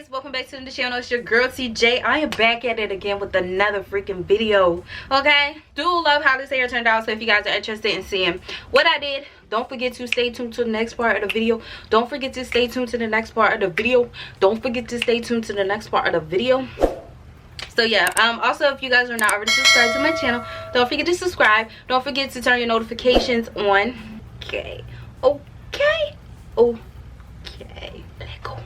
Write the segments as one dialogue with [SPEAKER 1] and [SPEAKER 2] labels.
[SPEAKER 1] guys, welcome back to the channel. It's your girl TJ. I am back at it again with another freaking video. Okay, do love how this hair turned out. So if you guys are interested in seeing what I did, don't forget to stay tuned to the next part of the video. Don't forget to stay tuned to the next part of the video. Don't forget to stay tuned to the next part of the video. So yeah, also if you guys are not already subscribed to my channel, don't forget to subscribe. Don't forget to turn your notifications on. Okay, let go.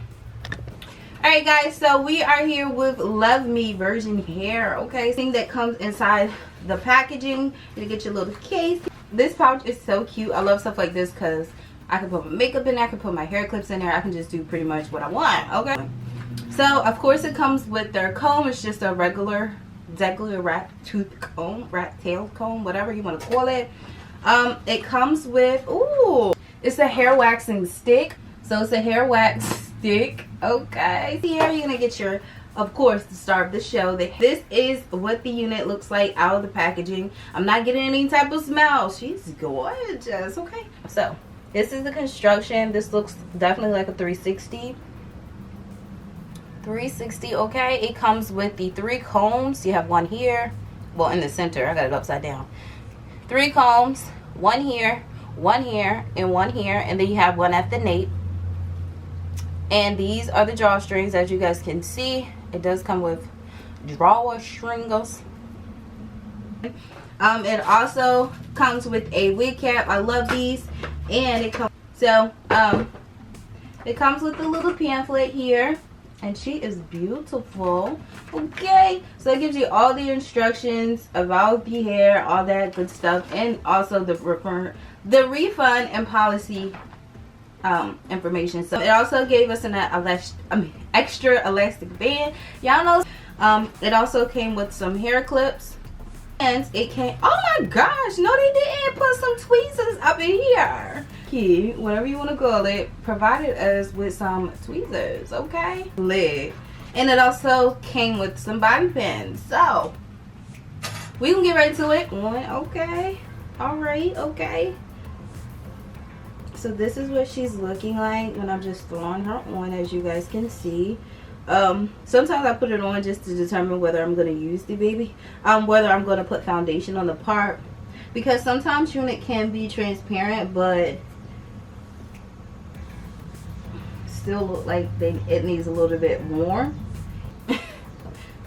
[SPEAKER 1] Alright guys, so we are here with Love Me Virgin Hair. Okay, thing that comes inside the packaging. You get your little case. This pouch is so cute. I love stuff like this because I can put my makeup in there, I can put my hair clips in there, I can just do pretty much what I want. Okay, so of course it comes with their comb. It's just a regular rat tooth comb, rat tail comb, whatever you want to call it. It comes with, ooh, it's a hair waxing stick. So it's a hair wax stick. Okay, here you're gonna get your, of course, the star of the show. This is what the unit looks like out of the packaging. I'm not getting any type of smell. She's gorgeous. Okay, so this is the construction. This looks definitely like a 360. Okay, it comes with the 3 combs. You have one here, well, in the center. I got it upside down. 3 combs, one here, one here, and one here, and then you have one at the nape. And these are the drawstrings. As you guys can see, it does come with drawstrings. It also comes with a wig cap. I love these. And it comes, so it comes with a little pamphlet here, and she is beautiful. Okay, so it gives you all the instructions about the hair, all that good stuff, and also the refund and policy information. So it also gave us an extra elastic band. Y'all know. It also came with some hair clips, and it came, oh my gosh, no they didn't, put some tweezers up in here. He, whatever you want to call it, provided us with some tweezers. Okay, and it also came with some bobby pins. So we can get right to it. Okay, all right, okay. So this is what she's looking like when I'm just throwing her on, as you guys can see. Sometimes I put it on just to determine whether I'm going to use the baby, whether I'm going to put foundation on the part, because sometimes unit can be transparent but still look like it needs a little bit more.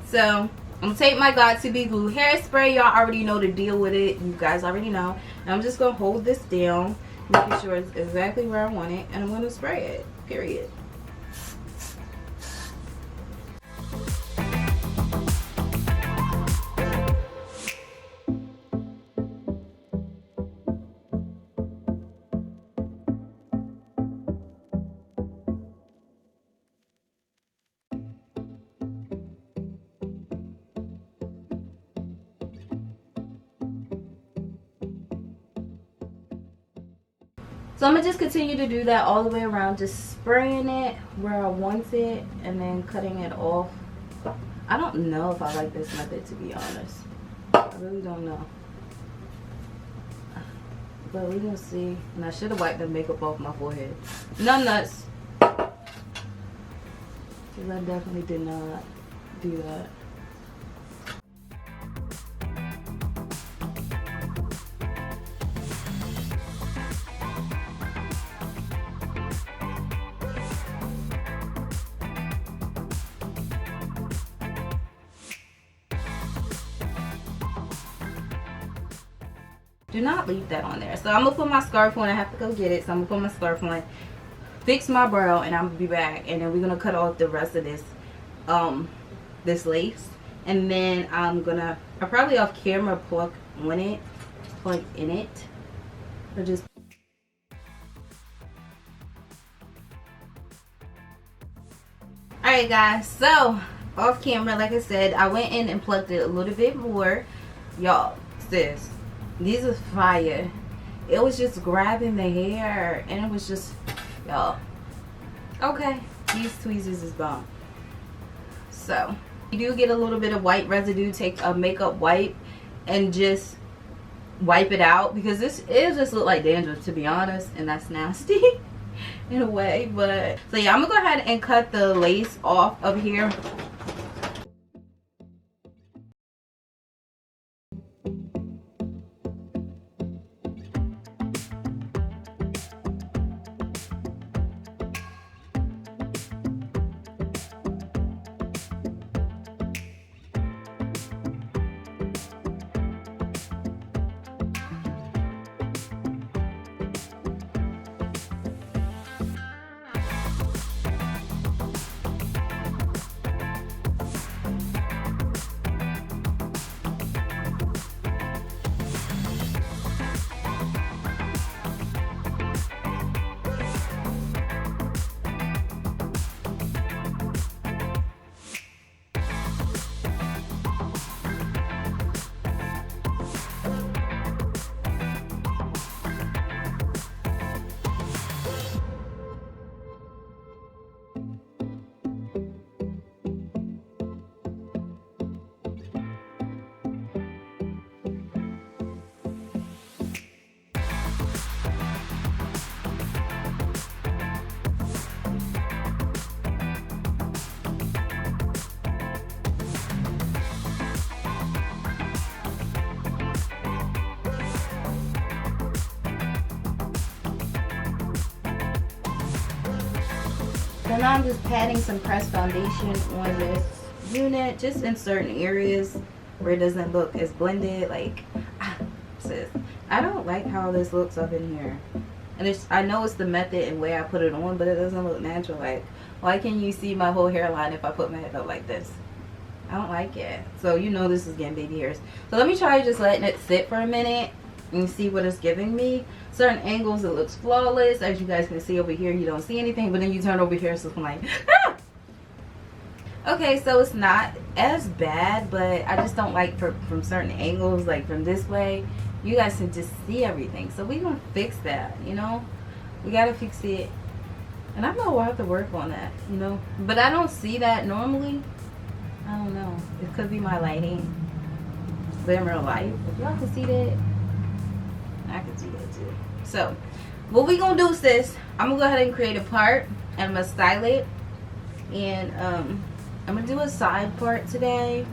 [SPEAKER 1] So I'm gonna take my 𝚬𝚗𝚜 hairspray. Y'all already know the deal with it. You guys already know. And I'm just gonna hold this down, making sure it's exactly where I want it, and I'm going to spray it, period. So I'm going to just continue to do that all the way around, just spraying it where I want it and then cutting it off. I don't know if I like this method, to be honest. I really don't know. But we're going to see. And I should have wiped the makeup off my forehead. None nuts. Because I definitely did not do that. Do not leave that on there. So I'm gonna put my scarf on. I have to go get it, so I'm gonna put my scarf on, fix my brow, and I'm gonna be back, and then we're gonna cut off the rest of this this lace, and then I'll probably off camera plug in it, or just alright guys. So off camera, like I said, I went in and plugged it a little bit more. Y'all, sis, these are fire. It was just grabbing the hair, and it was just, y'all, okay, these tweezers is bomb. So you do get a little bit of white residue. Take a makeup wipe and just wipe it out, because it just look like dandruff, to be honest, and that's nasty. in a way. But so yeah, I'm gonna go ahead and cut the lace off of here. So now I'm just patting some pressed foundation on this unit, just in certain areas where it doesn't look as blended. Like, sis, I don't like how this looks up in here. And I know it's the method and way I put it on, but it doesn't look natural. Like, why can you see my whole hairline if I put my head up like this? I don't like it. So you know this is getting baby hairs. So let me try just letting it sit for a minute and see what it's giving me. Certain angles it looks flawless. As you guys can see over here, you don't see anything, but then you turn over here, so I'm like, ah! Okay, so it's not as bad, but I just don't like from certain angles, like from this way, you guys can just see everything. So we're gonna fix that, you know. We gotta fix it, and I know we'll have to work on that, you know. But I don't see that normally. I don't know. It could be my lighting. But in real life, if y'all can see that, I can see that too. So what we gonna do, sis, I'm gonna go ahead and create a part, and I'm gonna style it, and I'm gonna do a side part today.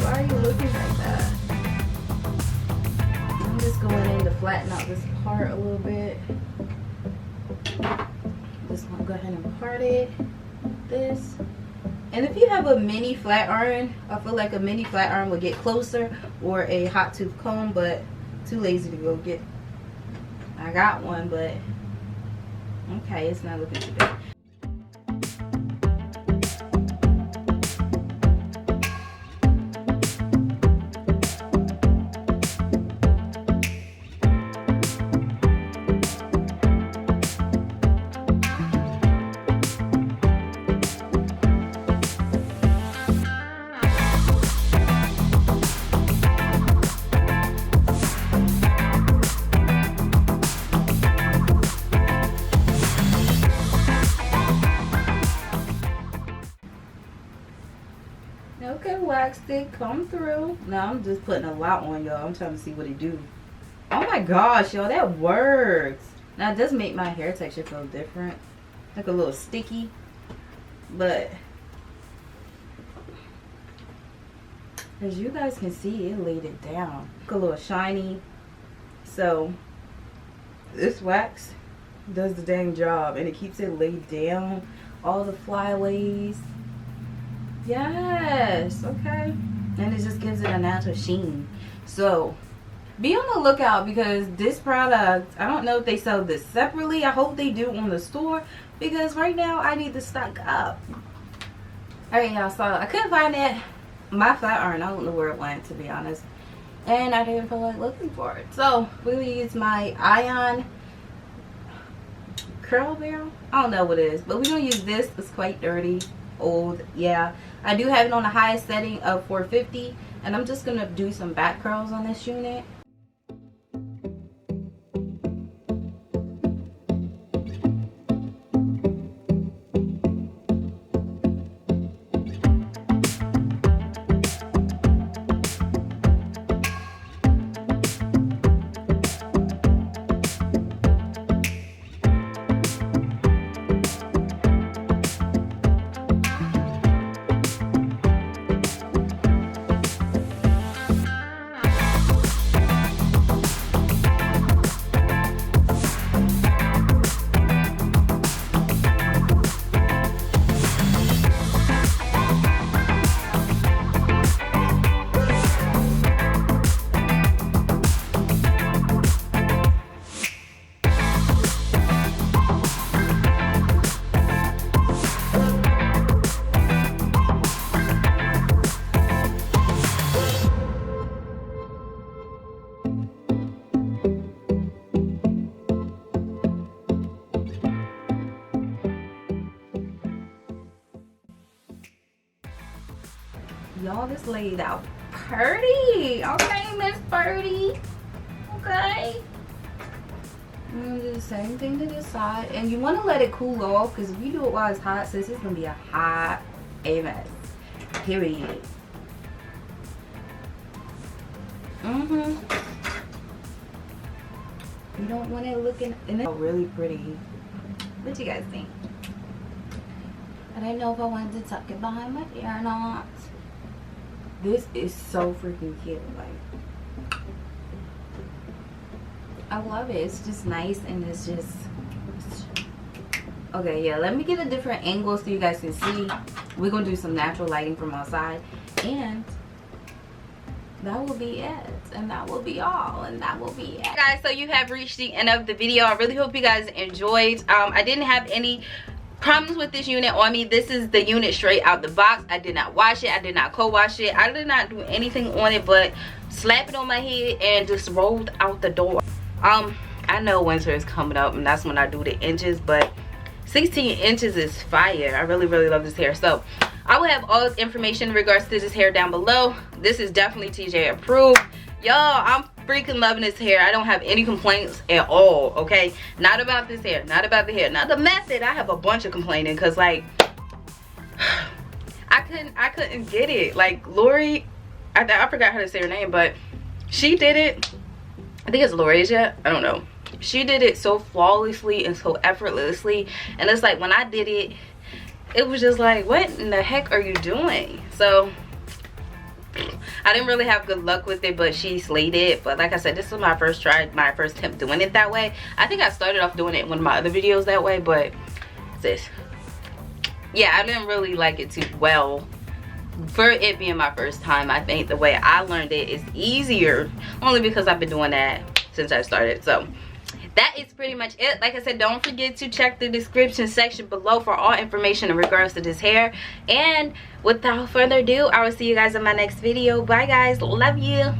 [SPEAKER 1] Why are you looking like that? I'm just going in to flatten out this part a little bit. Just want to go ahead and part it. This. And if you have a mini flat iron, I feel like a mini flat iron would get closer, or a hot tooth comb, but too lazy to go get. I got one, but okay, it's not looking too bad. Okay, wax it, come through. Now I'm just putting a lot on, y'all. I'm trying to see what it do. Oh my gosh, y'all, that works. Now it does make my hair texture feel different, like a little sticky, but as you guys can see, it laid it down. Look a little shiny. So this wax does the dang job, and it keeps it laid down. All the flyaways. Yes, okay. And it just gives it a natural sheen. So be on the lookout, because this product, I don't know if they sell this separately. I hope they do on the store, because right now I need to stock up. Alright, y'all, so I couldn't find it. My flat iron, I don't know where it went, to be honest. and I didn't feel like looking for it. So we're gonna use my ion curl barrel. I don't know what it is, but we're gonna use this. It's quite dirty, old. Yeah, I do have it on the highest setting of 450, and I'm just gonna do some back curls on this unit. Y'all, this laid out pretty. Okay, Miss Birdie. Okay. I'm gonna do the same thing to this side. And you want to let it cool off, because if you do it while it's hot, sis, it's gonna be a hot mess. Period. You don't want it looking really pretty. What you guys think? I didn't know if I wanted to tuck it behind my ear or not. This is so freaking cute. Like, I love it. It's just nice, and it's just okay. Yeah, let me get a different angle so you guys can see. We're gonna do some natural lighting from outside, and that will be it, and that will be all, and that will be it, guys. So you have reached the end of the video. I really hope you guys enjoyed. I didn't have any problems with this unit on me. This is the unit straight out the box. I did not wash it. I did not co-wash it. I did not do anything on it but slap it on my head and just rolled out the door. I know winter is coming up, and that's when I do the inches, but 16 inches is fire. I really love this hair. So I will have all this information in regards to this hair down below. This is definitely TJ approved. Y'all, I'm freaking loving this hair. I don't have any complaints at all, okay? Not about this hair, not about the hair. Now the method, I have a bunch of complaining, because like I couldn't get it. Like Lori, I forgot how to say her name, but she did it. I think it's 𝚬𝚜. I don't know. She did it so flawlessly and so effortlessly, and it's like when I did it, it was just like, what in the heck are you doing? So I didn't really have good luck with it, but she slayed it. But like I said, this was my first try, my first attempt doing it that way. I think I started off doing it in one of my other videos that way, but this, yeah, I didn't really like it too well. For it being my first time, I think the way I learned it is easier, only because I've been doing that since I started. So that is pretty much it. Like I said, don't forget to check the description section below for all information in regards to this hair. And without further ado, I will see you guys in my next video. Bye guys, love you.